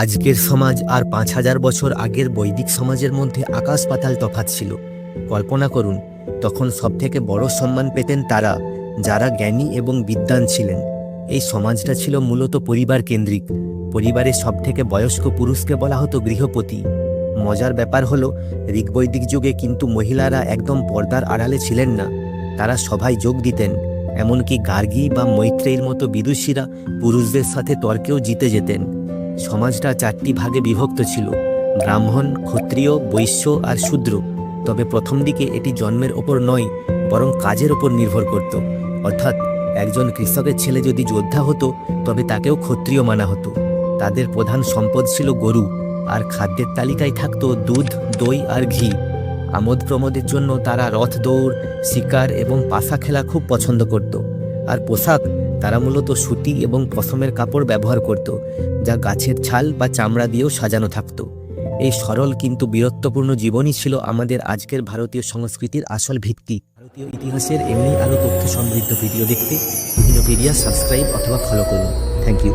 আজকের সমাজ আর ৫,০০০ বছর আগের বৈদিক সমাজের মধ্যে আকাশ পাতাল তফাৎ ছিল। কল্পনা করুন, তখন সবথেকে বড় সম্মান পেতেন তারা যারা জ্ঞানী এবং বিদ্বান ছিলেন। এই সমাজটা ছিল মূলত পরিবার কেন্দ্রিক। পরিবারের সবথেকে বয়স্ক পুরুষকে বলা হতো গৃহপতি। মজার ব্যাপার হলো, ঋগ্বৈদিক যুগে কিন্তু মহিলারা একদম পর্দার আড়ালে ছিলেন না। তারা সভায় যোগ দিতেন, এমনকি গার্গী বা মৈত্রেয়ীর মতো বিদুষীরা পুরুষদের সাথে তর্কেও জিতে যেতেন। সমাজটা 4টি ভাগে বিভক্ত ছিল: ব্রাহ্মণ, ক্ষত্রিয়, বৈশ্য আর শূদ্র। তবে প্রথম দিকে এটি জন্মের ওপর নয়, বরং কাজের ওপর নির্ভর করত। অর্থাৎ একজন কৃষকের ছেলে যদি যোদ্ধা হতো, তবে তাকেও ক্ষত্রিয় মানা হতো। তাদের প্রধান সম্পদ ছিল গরু, আর খাদ্যের তালিকায় থাকত দুধ, দই আর ঘি। আমোদ প্রমোদের জন্য তারা রথ দৌড়, শিকার এবং পাশা খেলা খুব পছন্দ করত। আর পোশাক, তারা মূলত সুতি এবং পশমের কাপড় ব্যবহার করত, যা গাছের ছাল বা চামড়া দিয়েও সাজানো থাকত। এই সরল কিন্তু বীরত্বপূর্ণ জীবনই ছিল আমাদের আজকের ভারতীয় সংস্কৃতির আসল ভিত্তি। ভারতীয় ইতিহাসের এমনি আরও তথ্য সমৃদ্ধ ভিডিও দেখতে উইকিপিডিয়া সাবস্ক্রাইব অথবা ফলো করুন। Thank you.